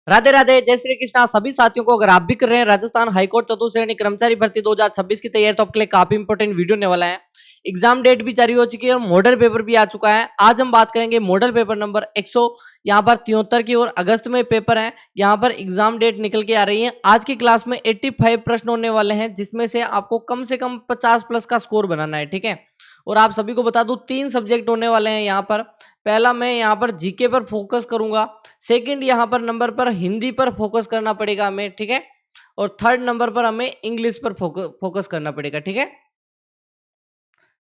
राधे राधे, जय श्री कृष्णा सभी साथियों को। अगर आप भी कर रहे हैं राजस्थान हाईकोर्ट चतुर्थ श्रेणी कर्मचारी भर्ती 2026 की तैयारी, तो आपके लिए काफी इंपॉर्टेंट वीडियो होने वाला है। एग्जाम डेट भी जारी हो चुकी है और मॉडल पेपर भी आ चुका है। आज हम बात करेंगे मॉडल पेपर नंबर 100 यहाँ पर 73 की, और अगस्त में पेपर है। यहाँ पर एग्जाम डेट निकल के आ रही है। आज की क्लास में 85 प्रश्न होने वाले हैं, जिसमें से आपको कम से कम 50 प्लस का स्कोर बनाना है, ठीक है। और आप सभी को बता दूं, 3 सब्जेक्ट होने वाले हैं यहाँ पर। पहला मैं यहाँ पर जीके पर फोकस करूंगा। सेकंड यहाँ पर नंबर पर हिंदी पर फोकस करना पड़ेगा हमें, ठीक है। और थर्ड नंबर पर हमें इंग्लिश पर फोकस करना पड़ेगा, ठीक है।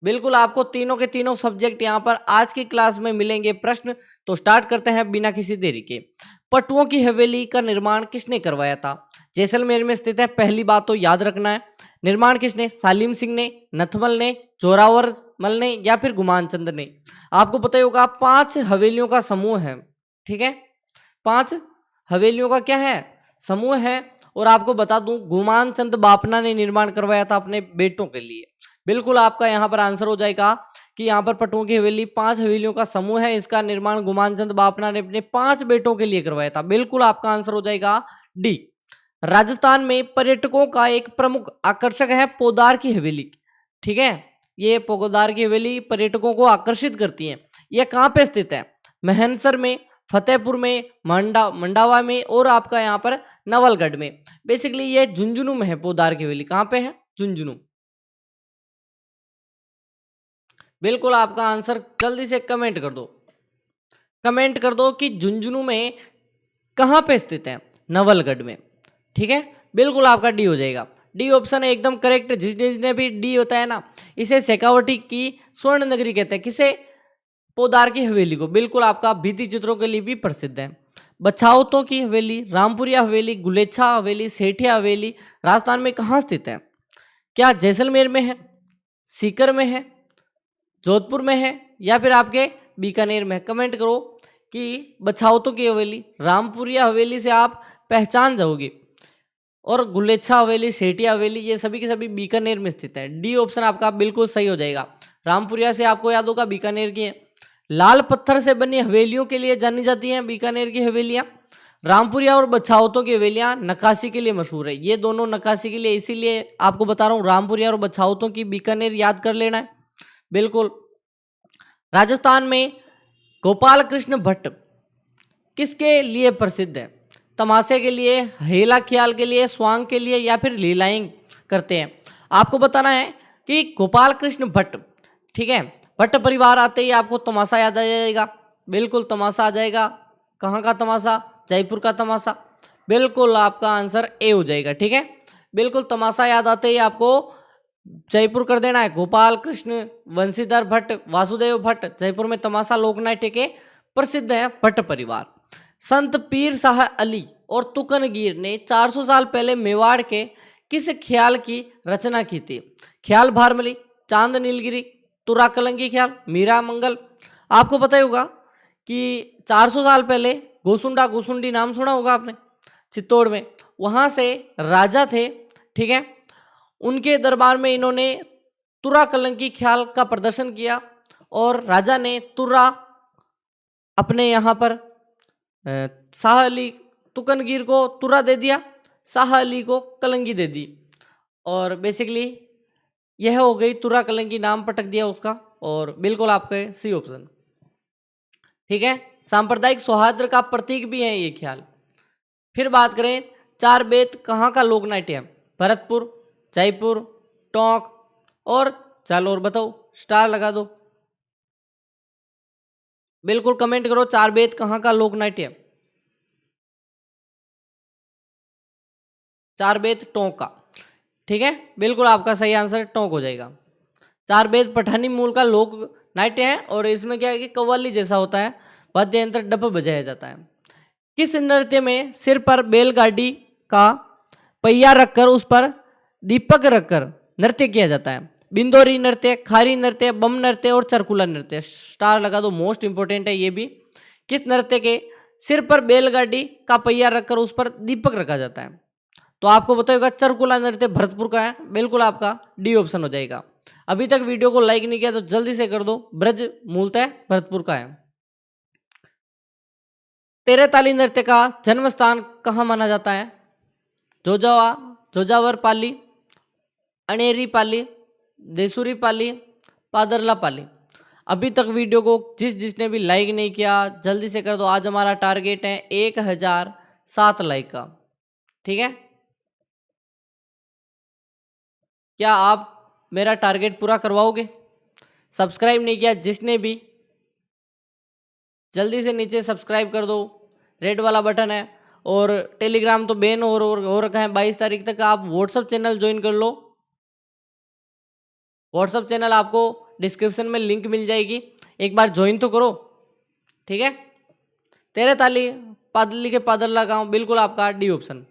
बिल्कुल आपको तीनों के तीनों सब्जेक्ट यहाँ पर आज की क्लास में मिलेंगे प्रश्न। तो स्टार्ट करते हैं बिना किसी देरी के। पटुओं की हवेली का निर्माण किसने करवाया था? जैसलमेर में स्थित है। पहली बात तो याद रखना है, निर्माण किसने? सालिम सिंह ने, नथमल ने, जोरावर मल ने, या फिर गुमान चंद ने। आपको पता ही होगा 5 हवेलियों का समूह है, ठीक है। 5 हवेलियों का क्या है? समूह है। और आपको बता दूं, गुमान चंद बापना ने निर्माण करवाया था अपने बेटों के लिए। बिल्कुल आपका यहाँ पर आंसर हो जाएगा कि यहाँ पर पटुओं की हवेली 5 हवेलियों का समूह है। इसका निर्माण गुमान चंद बापना ने अपने 5 बेटों के लिए करवाया था। बिल्कुल आपका आंसर हो जाएगा डी। राजस्थान में पर्यटकों का एक प्रमुख आकर्षक है पोदार की हवेली, ठीक है। ये पोदार की हवेली पर्यटकों को आकर्षित करती है। यह कहाँ पे स्थित है? महनसर में, फतेहपुर में, मंडावा में, और आपका यहाँ पर नवलगढ़ में। बेसिकली ये झुंझुनू में है। पोदार की हवेली कहाँ पे है? झुंझुनू। बिल्कुल आपका आंसर जल्दी से कमेंट कर दो। कमेंट कर दो कि झुंझुनू में कहाँ पे स्थित है? नवलगढ़ में, ठीक है। बिल्कुल आपका डी हो जाएगा। डी ऑप्शन है एकदम करेक्ट। जिसने भी डी होता है ना, इसे शेखावटी की स्वर्ण नगरी कहते हैं। किसे? पोदार की हवेली को। बिल्कुल आपका भित्ति चित्रों के लिए भी प्रसिद्ध है। बछाउतों की हवेली, रामपुरिया हवेली, गुलेछा हवेली, सेठिया हवेली राजस्थान में कहाँ स्थित है? क्या जैसलमेर में है, सीकर में है, जोधपुर में है, या फिर आपके बीकानेर में है? कमेंट करो कि बछाउतों की हवेली, रामपुरिया हवेली से आप पहचान जाओगे, और गुलेच्छा हवेली, सेठिया हवेली, ये सभी के सभी बीकानेर में स्थित है। डी ऑप्शन आपका बिल्कुल सही हो जाएगा। रामपुरिया से आपको याद होगा बीकानेर की है। लाल पत्थर से बनी हवेलियों के लिए जानी जाती हैं बीकानेर की हवेलियां। रामपुरिया और बछाउतों की हवेलियां नक्काशी के लिए मशहूर है। ये दोनों नक्काशी के लिए, इसीलिए आपको बता रहा हूँ, रामपुरिया और बछाउतों की बीकानेर याद कर लेना है। बिल्कुल। राजस्थान में गोपाल कृष्ण भट्ट किसके लिए प्रसिद्ध है? तमाशे के लिए, हेला ख्याल के लिए, स्वांग के लिए, या फिर लीलाएं करते हैं? आपको बताना है कि गोपाल कृष्ण भट्ट, ठीक है। भट्ट परिवार आते ही आपको तमाशा याद आ जाएगा। बिल्कुल तमाशा आ जाएगा। कहाँ का तमाशा? जयपुर का तमाशा। बिल्कुल आपका आंसर ए हो जाएगा, ठीक है। बिल्कुल तमाशा याद आते ही आपको जयपुर कर देना है। गोपाल कृष्ण, वंशीधर भट्ट, वासुदेव भट्ट, जयपुर में तमाशा लोक नाट्य के प्रसिद्ध है भट्ट परिवार। संत पीर शाह अली और तुकनगीर ने 400 साल पहले मेवाड़ के किस ख्याल की रचना की थी? ख्याल भारमली, चांद नीलगिरी, तुरा कलंगी ख्याल, मीरा मंगल। आपको पता ही होगा कि 400 साल पहले गोसुंडा गोसुंडी नाम सुना होगा आपने, चित्तौड़ में। वहां से राजा थे, ठीक है। उनके दरबार में इन्होंने तुरा कलंकी ख्याल का प्रदर्शन किया, और राजा ने तुरा अपने यहाँ पर शाह अली, तुकनगीर को तुरा दे दिया, शाह अली को कलंगी दे दी, और बेसिकली यह हो गई तुरा कलंगी, नाम पटक दिया उसका। और बिल्कुल आपके सी ऑप्शन, ठीक है। सांप्रदायिक सौहार्द का प्रतीक भी है ये ख्याल। फिर बात करें, चार बेत कहाँ का लोक नाट्य है? भरतपुर, जयपुर, टोंक, और जालोर। बताओ, स्टार लगा दो। बिल्कुल कमेंट करो, चार बेत कहाँ का लोक नाट्य है? चार बेत टोंक का, ठीक है। बिल्कुल आपका सही आंसर टोंक हो जाएगा। चार बेत पठानी मूल का लोक नाट्य है, और इसमें क्या है कि कव्वाली जैसा होता है, वाद्य यंत्र डप बजाया जाता है। किस नृत्य में सिर पर बैलगाड़ी का पहिया रखकर उस पर दीपक रखकर नृत्य किया जाता है? बिंदोरी नृत्य, खारी नृत्य, बम नृत्य, और चरकुला नृत्य। स्टार लगा दो, मोस्ट इंपोर्टेंट है ये भी। किस नृत्य के सिर पर बैलगाड़ी का पहिया रखकर उस पर दीपक रखा जाता है? तो आपको बताएगा चरकुला नृत्य भरतपुर का है। बिल्कुल आपका डी ऑप्शन हो जाएगा। अभी तक वीडियो को लाइक नहीं किया तो जल्दी से कर दो। ब्रज मूलतः भरतपुर का है। तेरेताली नृत्य का जन्म स्थान कहाँ माना जाता है? जोजावर पाली, अनेरी पाली, देसुरी पाली, पादरला पाली। अभी तक वीडियो को जिसने भी लाइक नहीं किया जल्दी से कर दो। आज हमारा टारगेट है 1007 लाइक का, ठीक है? क्या आप मेरा टारगेट पूरा करवाओगे? सब्सक्राइब नहीं किया जिसने भी, जल्दी से नीचे सब्सक्राइब कर दो, रेड वाला बटन है। और टेलीग्राम तो बैन हो रखा है 22 तारीख तक। आप व्हाट्सअप चैनल ज्वाइन कर लो। व्हाट्सअप चैनल आपको डिस्क्रिप्शन में लिंक मिल जाएगी, एक बार ज्वाइन तो करो, ठीक है? तेरेताली पादली के पादरला गांव, बिल्कुल आपका डी ऑप्शन।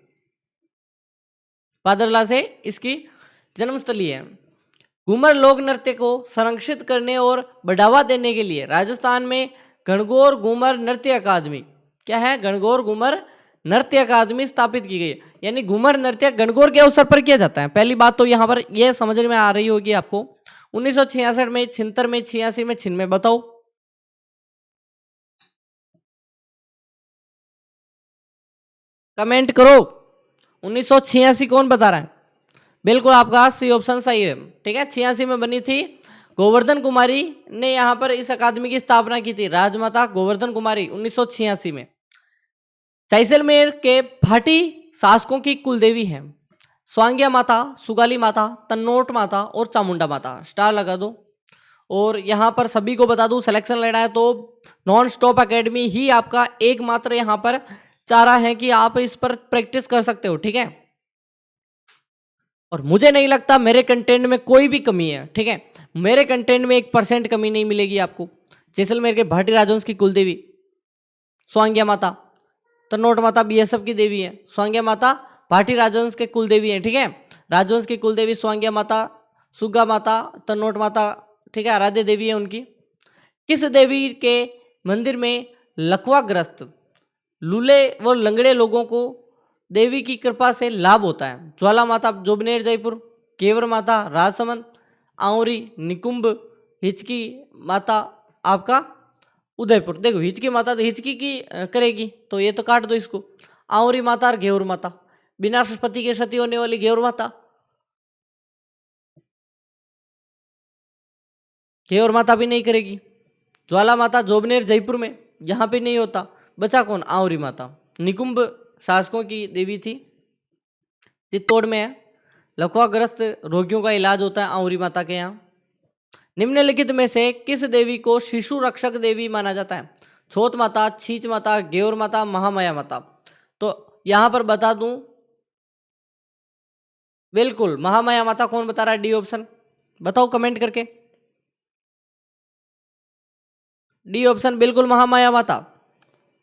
पादरला से इसकी जन्मस्थली है। घूमर लोक नृत्य को संरक्षित करने और बढ़ावा देने के लिए राजस्थान में गणगौर घूमर नृत्य अकादमी, क्या है? गणगौर घूमर नृत्य अकादमी स्थापित की गई है। यानी घूमर नृत्य गणगौर के अवसर पर किया जाता है। पहली बात तो यहाँ पर यह समझ में आ रही होगी आपको। 1966 में, 76 में, 86 में, 96 में, बताओ। कमेंट करो। 1986 कौन बता रहा है? बिल्कुल आपका सी ऑप्शन सही है, ठीक है? 86 में बनी थी। गोवर्धन कुमारी ने यहाँ पर इस अकादमी की स्थापना की थी। राजमाता गोवर्धन कुमारी 1986 में। जैसलमेर के भाटी शासकों की कुलदेवी हैं स्वांग्या माता, सुगाली माता, तन्नोट माता और चामुंडा माता। स्टार लगा दो। और यहाँ पर सभी को बता दूं, सिलेक्शन लेना है तो नॉन स्टॉप एकेडमी ही आपका एकमात्र यहाँ पर चारा है कि आप इस पर प्रैक्टिस कर सकते हो, ठीक है? और मुझे नहीं लगता मेरे कंटेंट में कोई भी कमी है, ठीक है? मेरे कंटेंट में 1% कमी नहीं मिलेगी आपको। जैसलमेर के भाटी राजवंश की कुलदेवी स्वांग्या माता, तन्नोट माता बीएसएफ की देवी है। स्वांग्या माता भाटी राजवंश के कुलदेवी है, ठीक है? राजवंश की कुलदेवी स्वांग्या माता, सुग्गा माता, तन्नोट माता, ठीक है? आराध्य देवी है उनकी। किस देवी के मंदिर में लकवाग्रस्त लूले व लंगड़े लोगों को देवी की कृपा से लाभ होता है? ज्वाला माता जोबनेर जयपुर, केवर माता राजसमंद, आउरी निकुंभ, हिचकी माता आपका उदयपुर। देखो हिचकी माता तो हिचकी की करेगी तो ये तो काट दो इसको। आउरी माता और घेवर माता, बिना पति के सती होने वाली घेवर माता, घेवर माता भी नहीं करेगी। ज्वाला माता जोबनेर जयपुर में, यहाँ पे नहीं होता। बचा कौन? आउरी माता। निकुंभ शासकों की देवी थी, चित्तौड़ में है। लकवाग्रस्त रोगियों का इलाज होता है आउरी माता के यहाँ। निम्नलिखित में से किस देवी को शिशु रक्षक देवी माना जाता है? छोत माता, छींच माता, गेवर माता, महामाया माता। तो यहां पर बता दूं, बिल्कुल महामाया माता। कौन बता रहा है? डी ऑप्शन बताओ कमेंट करके। डी ऑप्शन बिल्कुल महामाया माता।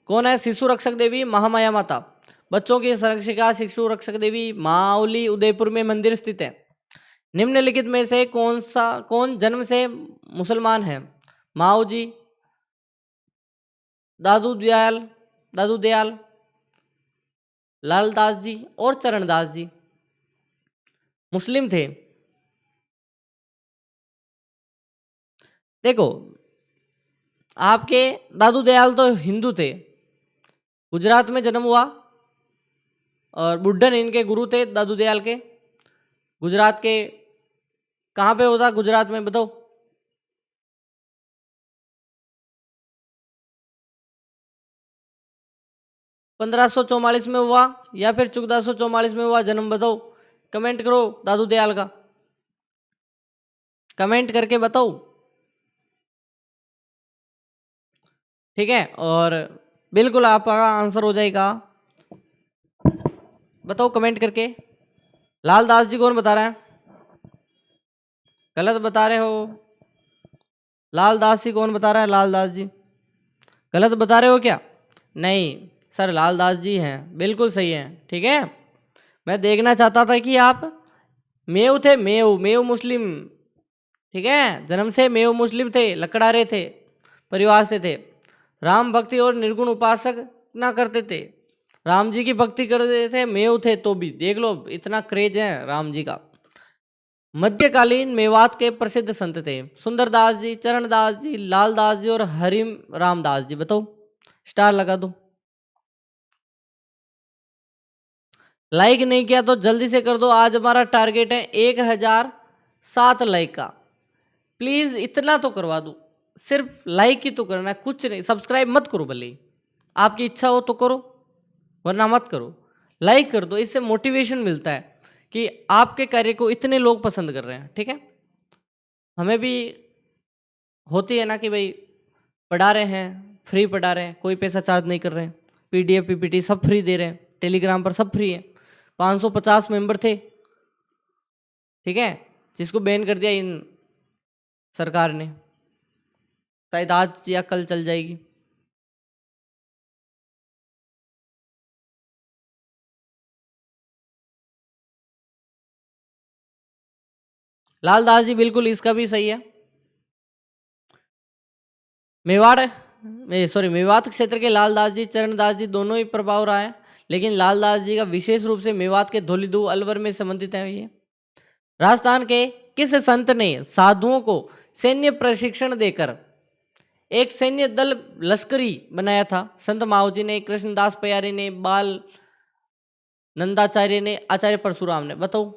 कौन है? शिशु रक्षक देवी महामाया माता। बच्चों की संरक्षिका शिशु रक्षक देवी माउली उदयपुर में मंदिर स्थित है। निम्नलिखित में से कौन जन्म से मुसलमान है? माओ जी, दादू दयाल, लालदास जी और चरणदास जी मुस्लिम थे। देखो आपके दादू दयाल तो हिंदू थे, गुजरात में जन्म हुआ और बुड्ढन इनके गुरु थे दादू दयाल के। गुजरात के कहाँ पे होता? गुजरात में बताओ। पंद्रह सौ चौवालीस में हुआ या फिर 1444 में हुआ जन्म? बताओ, कमेंट करो दादू दयाल का, कमेंट करके बताओ, ठीक है? और बिल्कुल आपका आंसर हो जाएगा, बताओ कमेंट करके। लालदास जी कौन बता रहा है? गलत बता रहे हो। लालदास जी कौन बता रहा है? लालदास जी गलत बता रहे हो क्या? नहीं सर, लालदास जी हैं, बिल्कुल सही है, ठीक है? मैं देखना चाहता था कि आप मेव थे, मेव मुस्लिम, ठीक है? जन्म से मेव मुस्लिम थे, लकड़ारे थे, परिवार से थे। राम भक्ति और निर्गुण उपासक ना करते थे, राम जी की भक्ति करते थे, मेव थे तो भी। देख लो इतना क्रेज है राम जी का। मध्यकालीन मेवात के प्रसिद्ध संत थे सुंदरदास जी, चरणदास जी, लालदास जी और हरिम रामदास जी। बताओ, स्टार लगा दो। लाइक नहीं किया तो जल्दी से कर दो। आज हमारा टारगेट है 1007 लाइक का। प्लीज इतना तो करवा दो, सिर्फ लाइक ही तो करना है, कुछ नहीं। सब्सक्राइब मत करो, भले ही आपकी इच्छा हो तो करो, वरना मत करो। लाइक कर दो, इससे मोटिवेशन मिलता है कि आपके कार्य को इतने लोग पसंद कर रहे हैं। ठीक है, हमें भी होती है ना कि भाई पढ़ा रहे हैं, फ्री पढ़ा रहे हैं, कोई पैसा चार्ज नहीं कर रहे हैं, पीडीएफ पीपीटी सब फ्री दे रहे हैं, टेलीग्राम पर सब फ्री है। 550 मेंबर थे, ठीक है, जिसको बैन कर दिया इन सरकार ने, शायद आज या कल चल जाएगी। लालदास जी बिल्कुल इसका भी सही है। मेवाड़ सॉरी मेवात क्षेत्र के लालदास जी, चरणदास जी दोनों ही प्रभाव रहा है, लेकिन लालदास जी का विशेष रूप से मेवात के धौलीधु अलवर में संबंधित है। ये राजस्थान के किस संत ने साधुओं को सैन्य प्रशिक्षण देकर एक सैन्य दल लश्करी बनाया था? संत माओजी ने, कृष्णदास प्यारे ने, बाल नंदाचार्य ने, आचार्य परशुराम ने? बताओ।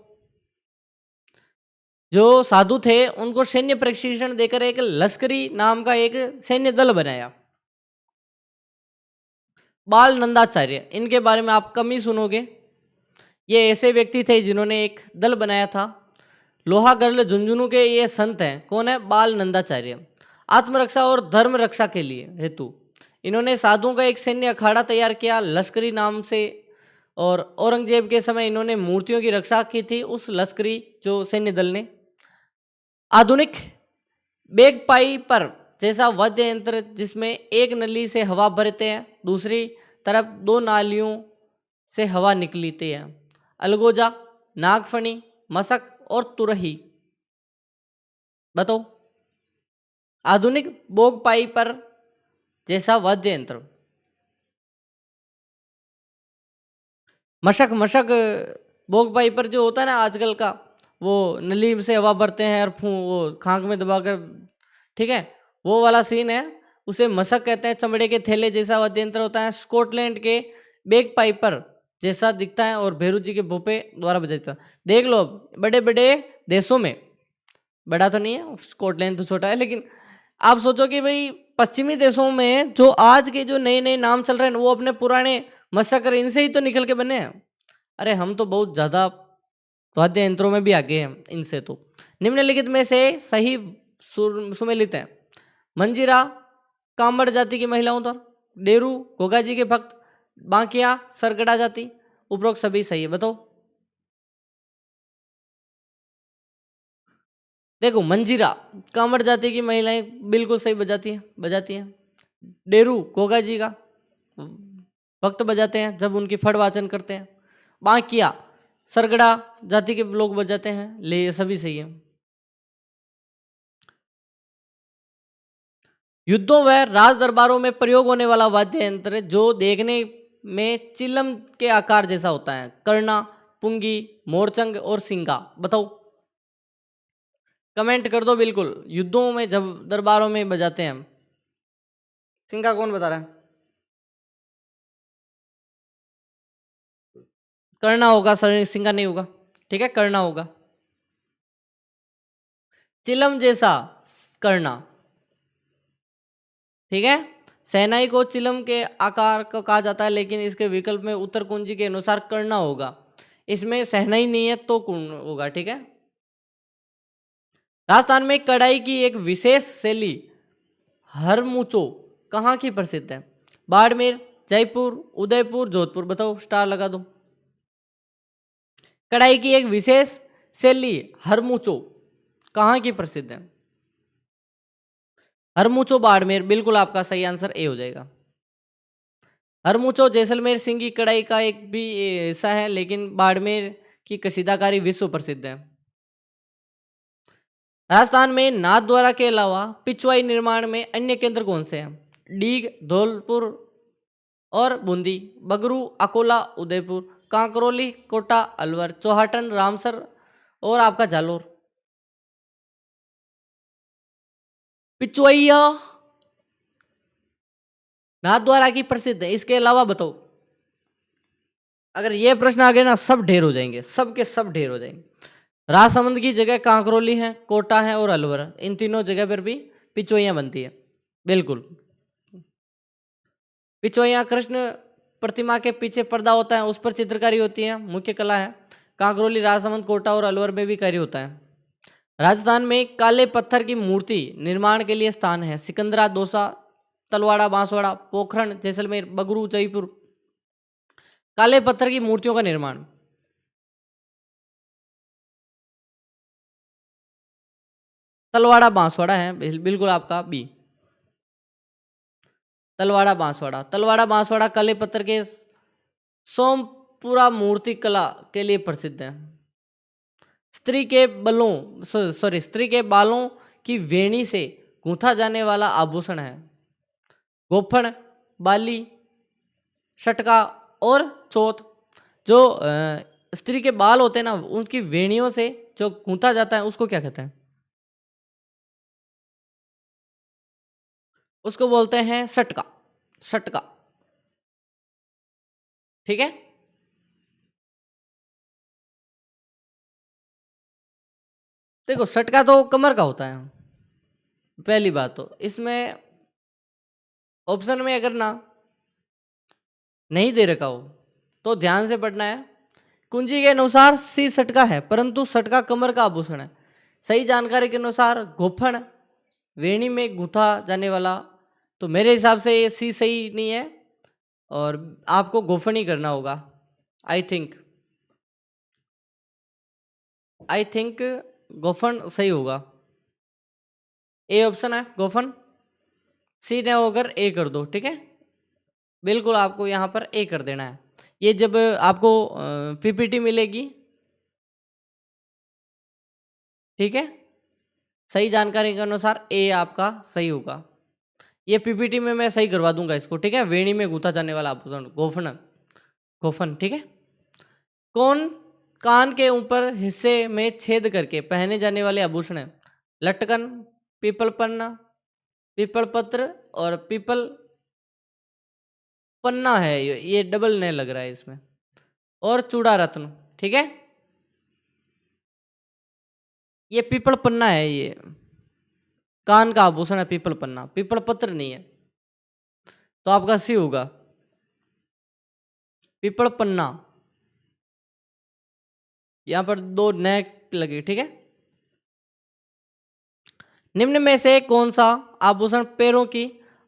जो साधु थे उनको सैन्य प्रशिक्षण देकर एक लश्करी नाम का एक सैन्य दल बनाया। बाल नंदाचार्य, इनके बारे में आप कम ही सुनोगे। ये ऐसे व्यक्ति थे जिन्होंने एक दल बनाया था। लोहागढ़ झुंझुनू के ये संत हैं। कौन है? बाल नंदाचार्य। आत्मरक्षा और धर्म रक्षा के लिए हेतु इन्होंने साधुओं का एक सैन्य अखाड़ा तैयार किया लश्करी नाम से, और औरंगजेब के समय इन्होंने मूर्तियों की रक्षा की थी उस लश्करी जो सैन्य दल ने। आधुनिक बेगपाइपर जैसा वाद्य यंत्र जिसमें एक नली से हवा भरते हैं, दूसरी तरफ दो नालियों से हवा निकलती है। अलगोजा, नागफनी, मशक और तुरही। बताओ। आधुनिक बोगपाइपर जैसा वाद्य यंत्र। मशक मशक बोगपाइपर जो होता है ना आजकल का, वो नली से हवा भरते हैं और वो खांक में दबाकर, ठीक है, वो वाला सीन है, उसे मशक कहते हैं। चमड़े के थैले जैसा वाद्य यंत्र होता है। स्कॉटलैंड के बेग पाइपर जैसा दिखता है और भैरू जी के भोपे द्वारा बजाता है। देख लो, बड़े बड़े देशों में, बड़ा तो नहीं है, स्कॉटलैंड तो छोटा है, लेकिन आप सोचो कि भाई पश्चिमी देशों में जो आज के जो नए नए नाम चल रहे हैं वो अपने पुराने मशक इनसे ही तो निकल के बने हैं। अरे हम तो बहुत ज़्यादा वाद्य यंत्रों में भी आगे हैं इनसे। तो निम्नलिखित में से सही सुमेलित है। मंजीरा कामड़ जाति की महिलाओं द्वारा, डेरू घोगा जी के भक्त, बांकिया सरगड़ा जाति। उपरोक्त सभी सही है। बताओ। देखो, मंजीरा कामड़ जाति की महिलाएं बिल्कुल सही बजाती हैं। डेरू घोगा जी का भक्त बजाते हैं जब उनकी फड़ वाचन करते हैं। बांकिया सरगड़ा जाति के लोग बजाते हैं। ले ये सभी सही है। युद्धों व राज दरबारों में प्रयोग होने वाला वाद्य यंत्र जो देखने में चिलम के आकार जैसा होता है? कर्णा, पुंगी, मोरचंग और सिंगा। बताओ। कमेंट कर दो बिल्कुल। युद्धों में जब दरबारों में बजाते हैं। सिंगा कौन बता रहा है? करना होगा सर, सिंगा नहीं होगा। ठीक है, करना होगा। चिलम जैसा करना, ठीक है। शहनाई को चिलम के आकार का कहा जाता है, लेकिन इसके विकल्प में उत्तर कुंजी के अनुसार करना होगा। इसमें शहनाई नहीं है तो कौन होगा? ठीक है। राजस्थान में कढ़ाई की एक विशेष शैली हरमुचो कहाँ की प्रसिद्ध है? बाड़मेर, जयपुर, उदयपुर, जोधपुर। बताओ, स्टार लगा दो। कढ़ाई की एक विशेष शैली हरमुचो कहाँ की प्रसिद्ध है? हरमुचो बाड़मेर, बिल्कुल आपका सही आंसर ए हो जाएगा। हरमुचो जैसलमेर सिंह की कढ़ाई का एक भी हिस्सा है, लेकिन बाड़मेर की कसीदाकारी विश्व प्रसिद्ध है। राजस्थान में नाथद्वारा के अलावा पिछवाई निर्माण में अन्य केंद्र कौन से हैं? डीग, धौलपुर और बूंदी, बगरू, अकोला, उदयपुर, कांकरोली, कोटा, अलवर, चौहाटन, रामसर और आपका जालोर। पिछवैया नाथद्वारा की प्रसिद्ध है। इसके अलावा बताओ। अगर ये प्रश्न आ गए ना, सब ढेर हो जाएंगे, सब के सब ढेर हो जाएंगे। राजसमंद की जगह कांकरोली है, कोटा है और अलवर, इन तीनों जगह पर भी पिचोइयाँ बनती है। बिल्कुल, पिचोइयाँ कृष्ण प्रतिमा के पीछे पर्दा होता है, उस पर चित्रकारी होती है, मुख्य कला है। कांकरोली, राजसमंद, कोटा और अलवर में भी कार्य होता है। राजस्थान में काले पत्थर की मूर्ति निर्माण के लिए स्थान है। सिकंदरा, दौसा, तलवाड़ा, बांसवाड़ा, पोखरण, जैसलमेर, बगरू, जयपुर। काले पत्थर की मूर्तियों का निर्माण। तलवाड़ा, बांसवाड़ा है, बिल्कुल आपका बी। तलवाड़ा, बांसवाड़ा। तलवाड़ा, बांसवाड़ा काले पत्थर के सोमपुरा मूर्ति कला के लिए प्रसिद्ध है। स्त्री के स्त्री के बालों की वेणी से गूंथा जाने वाला आभूषण है। गोफन, बाली, शटका और चौथ। जो स्त्री के बाल होते हैं ना, उनकी वेणियों से जो गूंथा जाता है उसको क्या कहते हैं? उसको बोलते हैं शटका। शटका, ठीक है। देखो, शटका तो कमर का होता है। पहली बात तो इसमें ऑप्शन में अगर ना नहीं दे रखा हो तो ध्यान से पढ़ना है। कुंजी के अनुसार सी सटका है, परंतु सटका कमर का आभूषण है। सही जानकारी के अनुसार गोफन वेणी में गूंथा जाने वाला, तो मेरे हिसाब से ये सी सही नहीं है और आपको गोफन ही करना होगा। आई थिंक गोफन सही होगा। ए ऑप्शन है गोफन। सी ने होकर ए कर दो, ठीक है। बिल्कुल आपको यहाँ पर ए कर देना है। ये जब आपको पीपीटी मिलेगी, ठीक है, सही जानकारी के अनुसार ए आपका सही होगा। ये पीपीटी में मैं सही करवा दूंगा इसको, ठीक है। वेणी में गूंथा जाने वाला आभूषण गोफन, गोफन, ठीक है। कौन कान के ऊपर हिस्से में छेद करके पहने जाने वाले आभूषण है? लटकन, पीपल पन्ना, पीपल पत्र और पीपल पन्ना है। ये डबल ने लग रहा है इसमें। और चूड़ा रत्न, ठीक है। ये पीपल पन्ना है, ये कान का आभूषण है पीपल पन्ना, पीपल पत्र नहीं है। तो आपका सी होगा, पीपल पन्ना। यहां पर दो नेक लगे, ठीक है। निम्न में से कौन सा आभूषण पैरों की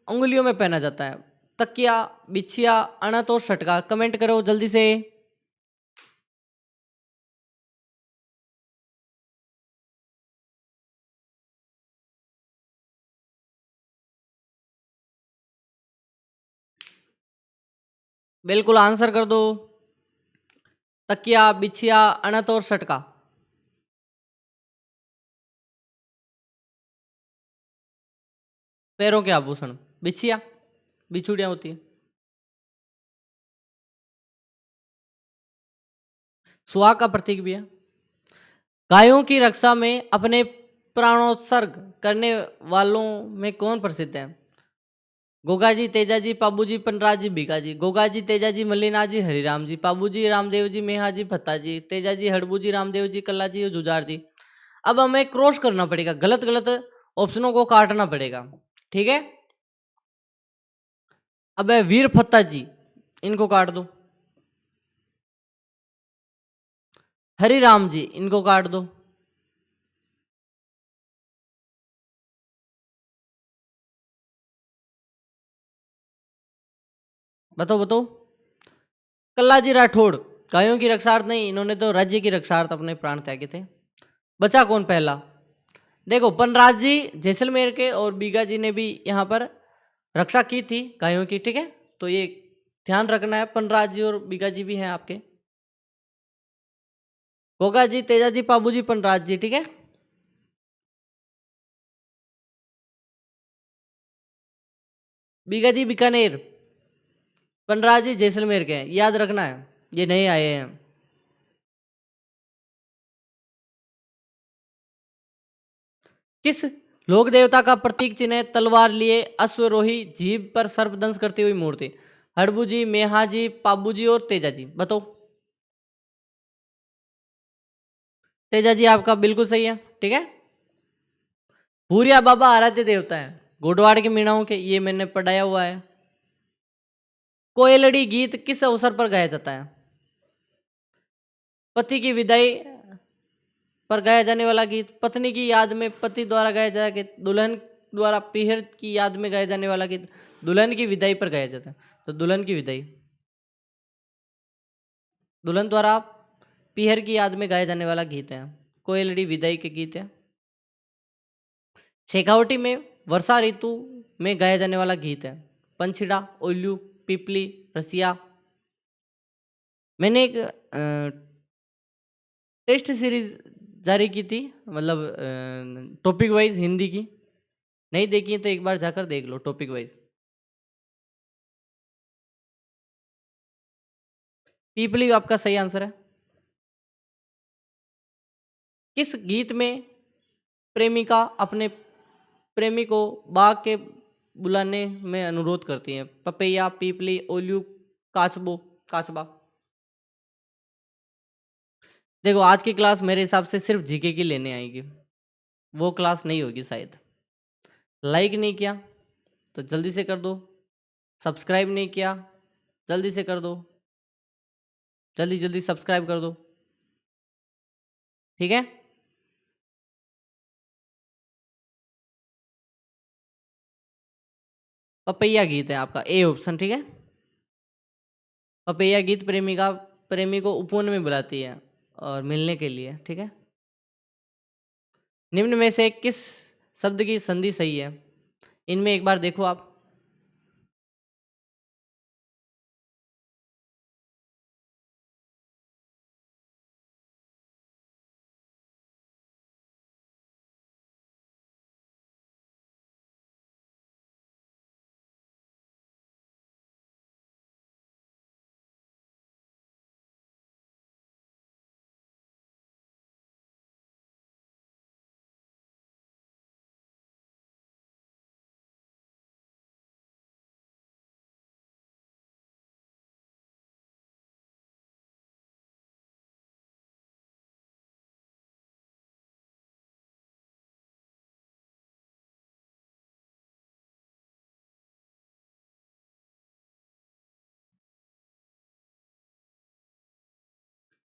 उंगलियों में पहना जाता है? तकिया, बिछिया, अणत और शटका। कमेंट करो जल्दी से। बिल्कुल आंसर कर दो। तकिया, बिछिया, अणत और शटका। पैरों के आभूषण, बिछिया, बिछुड़ियां होती है। सुहाग का प्रतीक भी है। गायों की रक्षा में अपने प्राणोत्सर्ग करने वालों में कौन प्रसिद्ध है? गोगाजी, तेजाजी, पाबूजी, पनराजी, बीकाजी। गोगाजी, तेजाजी, मल्लिनाजी, हरिराम जी। पाबूजी, रामदेव जी, मेहाजी, भत्ताजी। तेजाजी, हड़बूजी, रामदेव जी, कल्लाजी और जुजार जी। अब हमें क्रॉस करना पड़ेगा, गलत गलत ऑप्शनों को काटना पड़ेगा, ठीक है। अब है वीर फत्ता जी, इनको काट दो। हरिराम जी, इनको काट दो। बताओ बताओ। कल्लाजी राठौड़ गायों की रक्षार्थ नहीं, इन्होंने तो राज्य की रक्षार्थ अपने प्राण त्यागे थे। बचा कौन पहला? देखो, पनराज जी जैसलमेर के और बीगा जी ने भी यहाँ पर रक्षा की थी गायों की, ठीक है। तो ये ध्यान रखना है, पनराज जी और बीगा जी भी हैं आपके। गोगा जी, तेजा जी, पाबू जी, पनराज जी, ठीक है। बीगा जी बीकानेर, पनराज जी जैसलमेर के हैं, याद रखना है, ये नए आए हैं। किस लोक देवता का प्रतीक चिन्ह है तलवार लिए अश्वरोही जीभ पर सर्पदंश करती हुई मूर्ति? हड़बू जी, मेहा जी, पाबू जी और तेजा जी। बताओ। तेजा जी आपका बिल्कुल सही है, ठीक है। भूरिया बाबा आराध्य देवता है, गोडवाड़ के मीणाओं के, ये मैंने पढ़ाया हुआ है। कोयलड़ी गीत किस अवसर पर गाया जाता है? पति की विदाई पर गाया जाने वाला गीत, पत्नी की याद में पति द्वारा गाया जाए गीत, दुल्हन द्वारा पीहर की याद में गाया जाने वाला गीत, दुल्हन की विदाई पर गाया जाता है। तो दुल्हन की विदाई, दुल्हन द्वारा पीहर की याद में गाया जाने वाला गीत है, कोयलड़ी विदाई के गीत है। शेखावटी में वर्षा ऋतु में गाया जाने वाला गीत है, पंछिड़ा, ओल्लू, पिपली, रसिया। मैंने एक टेस्ट सीरीज जारी की थी, मतलब टॉपिक वाइज हिंदी की, नहीं देखी तो एक बार जाकर देख लो टॉपिक वाइज। पीपली आपका सही आंसर है। किस गीत में प्रेमिका अपने प्रेमी को बाग के बुलाने में अनुरोध करती है? पपैया, पीपली, ओल्यू, काचबो, काचबा। देखो आज की क्लास मेरे हिसाब से सिर्फ जीके की लेने आएगी, वो क्लास नहीं होगी शायद। लाइक नहीं किया तो जल्दी से कर दो, सब्सक्राइब नहीं किया जल्दी से कर दो, जल्दी जल्दी सब्सक्राइब कर दो, ठीक है। पपैया गीत है आपका ए ऑप्शन, ठीक है। पपैया गीत प्रेमिका प्रेमी को उपवन में बुलाती है और मिलने के लिए, ठीक है। निम्न में से किस शब्द की संधि सही है? इनमें एक बार देखो आप।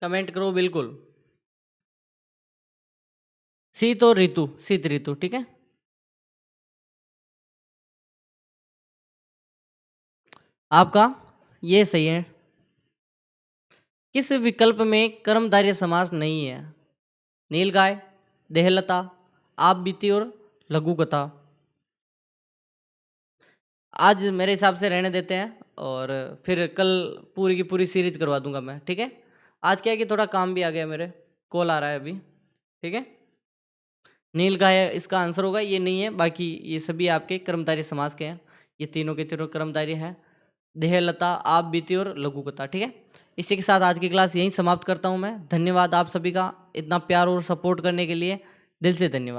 कमेंट करो बिल्कुल। शीत और ऋतु, शीत ऋतु, ठीक है। आपका ये सही है। किस विकल्प में कर्मधारय समास नहीं है? नीलगाय, देहलता, आप बीती और लघु कथा। आज मेरे हिसाब से रहने देते हैं और फिर कल पूरी की पूरी सीरीज करवा दूंगा मैं, ठीक है। आज क्या है कि थोड़ा काम भी आ गया, मेरे कॉल आ रहा है अभी, ठीक है। नीलगाय इसका आंसर होगा, ये नहीं है। बाकी ये सभी आपके कर्मधारय समास के हैं, ये तीनों के तीनों कर्मधारय हैं, देहलता, आप बीती और लघु कथा, ठीक है। इसी के साथ आज की क्लास यहीं समाप्त करता हूं मैं। धन्यवाद आप सभी का इतना प्यार और सपोर्ट करने के लिए, दिल से धन्यवाद।